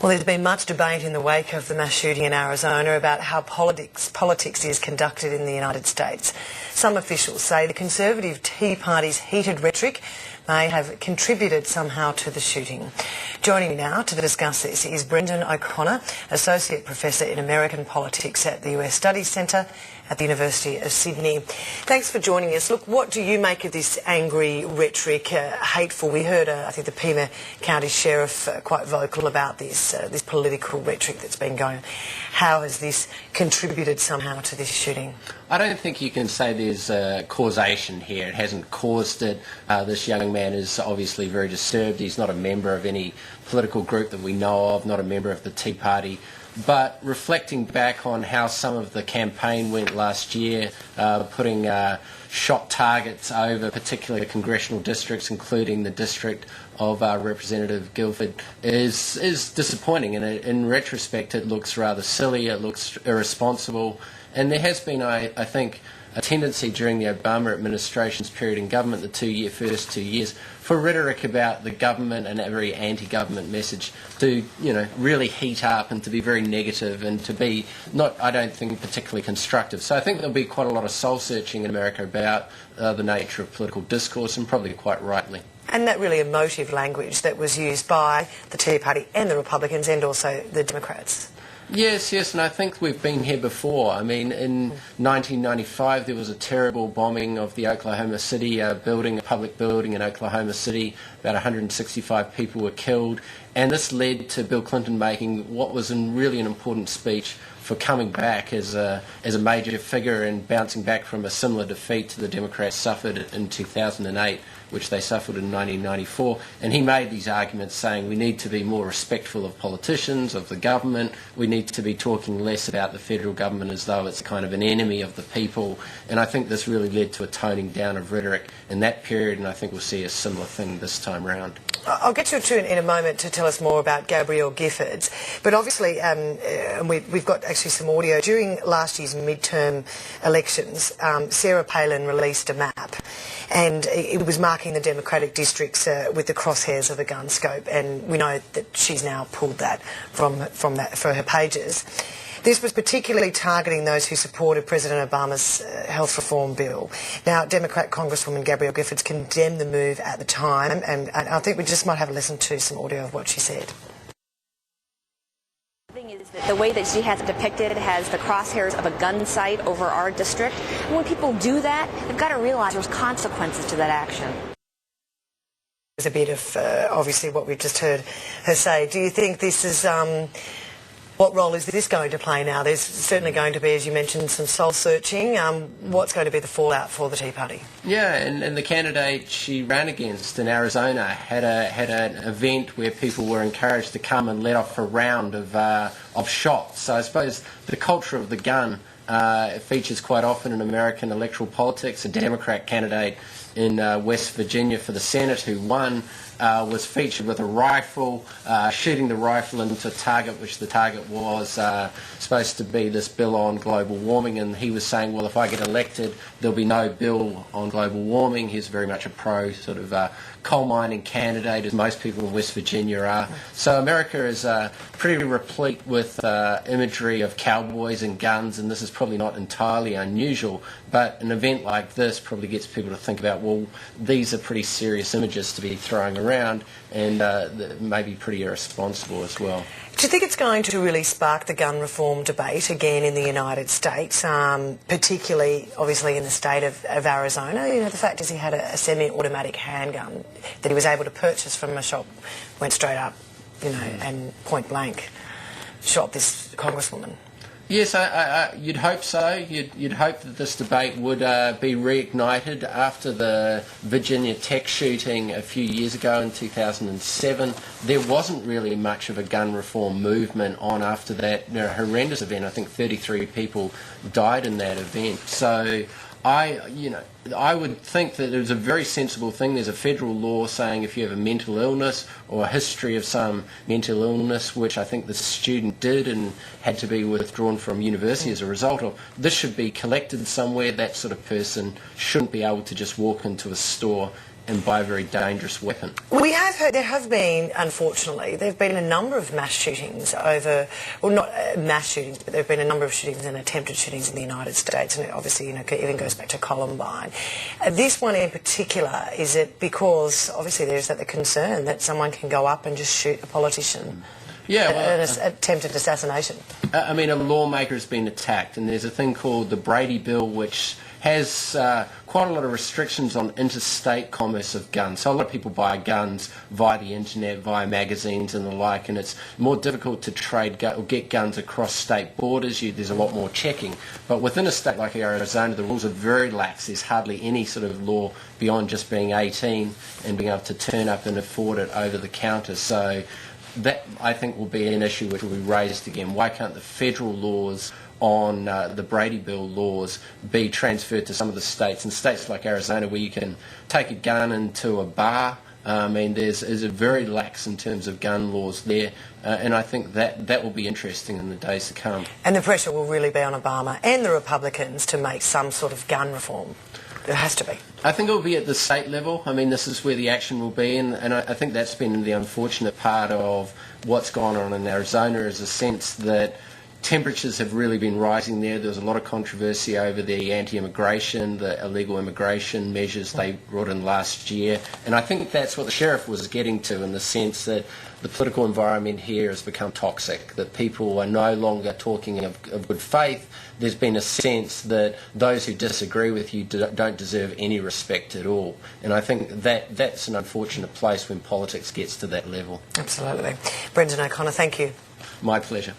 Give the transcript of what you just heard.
Well, there's been much debate in the wake of the mass shooting in Arizona about how politics is conducted in the United States. Some officials say the Conservative Tea Party's heated rhetoric may have contributed somehow to the shooting. Joining me now to discuss this is Brendon O'Connor, Associate Professor in American Politics at the US Studies Centre at the University of Sydney. Thanks for joining us. Look, what do you make of this angry rhetoric, hateful? We heard, I think, the Pima County Sheriff quite vocal about this political rhetoric that's been going on. How has this contributed somehow to this shooting? I don't think you can say there's causation here. It hasn't caused it. This young man is obviously very disturbed. He's not a member of any political group that we know of, not a member of the Tea Party. But reflecting back on how some of the campaign went last year, putting shot targets over particular congressional districts, including the district of Representative Giffords, is disappointing. And in retrospect, it looks rather silly, it looks irresponsible. And there has been, I think, a tendency during the Obama administration's period in government, the first 2 years, for rhetoric about the government and a very anti-government message to, really heat up and to be very negative and to be not, I don't think, particularly constructive. So I think there'll be quite a lot of soul-searching in America about the nature of political discourse, and probably quite rightly. And that really emotive language that was used by the Tea Party and the Republicans and also the Democrats. Yes, and I think we've been here before. I mean, in 1995 there was a terrible bombing of the Oklahoma City building, a public building in Oklahoma City. About 165 people were killed, and this led to Bill Clinton making what was really an important speech for coming back as a major figure and bouncing back from a similar defeat to the Democrats suffered in 2008, which they suffered in 1994. And he made these arguments saying we need to be more respectful of politicians, of the government. We need to be talking less about the federal government as though it's kind of an enemy of the people. And I think this really led to a toning down of rhetoric in that period, and I think we'll see a similar thing this time round. I'll get you to in a moment to tell us more about Gabrielle Giffords, but obviously we've got actually some audio. During last year's midterm elections, Sarah Palin released a map, and it was marking the Democratic districts with the crosshairs of a gun scope, and we know that she's now pulled that from that for her pages. This was particularly targeting those who supported President Obama's health reform bill. Now, Democrat Congresswoman Gabrielle Giffords condemned the move at the time, and I think we just might have a listen to some audio of what she said. The thing is that the way that she has it depicted has the crosshairs of a gun sight over our district. And when people do that, they've got to realize there's consequences to that action. There's a bit of, obviously, what we've just heard her say. Do you think this is... what role is this going to play now? There's certainly going to be, as you mentioned, some soul-searching. What's going to be the fallout for the Tea Party? Yeah, and the candidate she ran against in Arizona had an event where people were encouraged to come and let off a round of shots. So I suppose the culture of the gun features quite often in American electoral politics. A Democrat candidate in West Virginia for the Senate who won was featured with a rifle, shooting the rifle into a target, which the target was supposed to be this bill on global warming, and he was saying, well, if I get elected, there'll be no bill on global warming. He's very much a pro sort of coal mining candidate, as most people in West Virginia are. So America is pretty replete with imagery of cowboys and guns, and this is probably not entirely unusual, but an event like this probably gets people to think about, well, these are pretty serious images to be throwing around, and maybe pretty irresponsible as well. Do you think it's going to really spark the gun reform debate again in the United States, particularly, obviously, in the state of Arizona? The fact is he had a semi-automatic handgun that he was able to purchase from a shop, went straight up, and point blank shot this congresswoman. Yes, you'd hope so. You'd hope that this debate would be reignited after the Virginia Tech shooting a few years ago in 2007. There wasn't really much of a gun reform movement on after that horrendous event. I think 33 people died in that event. So I would think that it was a very sensible thing. There's a federal law saying if you have a mental illness or a history of some mental illness, which I think the student did and had to be withdrawn from university as a result of, this should be collected somewhere. That sort of person shouldn't be able to just walk into a store and buy a very dangerous weapon. We have heard, there have been, unfortunately, there have been a number of mass shootings over, well, not mass shootings, but there have been a number of shootings and attempted shootings in the United States, and it obviously, you know, even goes back to Columbine. This one in particular, is it because, obviously, there's the concern that someone can go up and just shoot a politician? Yeah, well, an attempted assassination. I mean, a lawmaker has been attacked, and there's a thing called the Brady Bill, which has quite a lot of restrictions on interstate commerce of guns. So a lot of people buy guns via the internet, via magazines and the like, and it's more difficult to trade or get guns across state borders. There's a lot more checking. But within a state like Arizona, the rules are very lax. There's hardly any sort of law beyond just being 18 and being able to turn up and afford it over the counter. So that, I think, will be an issue which will be raised again. Why can't the federal laws on the Brady Bill laws be transferred to some of the states? In states like Arizona, where you can take a gun into a bar, I mean, there's a very lax in terms of gun laws there, and I think that will be interesting in the days to come. And the pressure will really be on Obama and the Republicans to make some sort of gun reform. There has to be. I think it will be at the state level. I mean, this is where the action will be, and I think that's been the unfortunate part of what's gone on in Arizona, is a sense that temperatures have really been rising there. There was a lot of controversy over the anti-immigration, the illegal immigration measures they brought in last year, and I think that's what the sheriff was getting to, in the sense that the political environment here has become toxic, that people are no longer talking of good faith. There's been a sense that those who disagree with you don't deserve any respect at all, and I think that's an unfortunate place when politics gets to that level. Absolutely. Brendon O'Connor, thank you. My pleasure.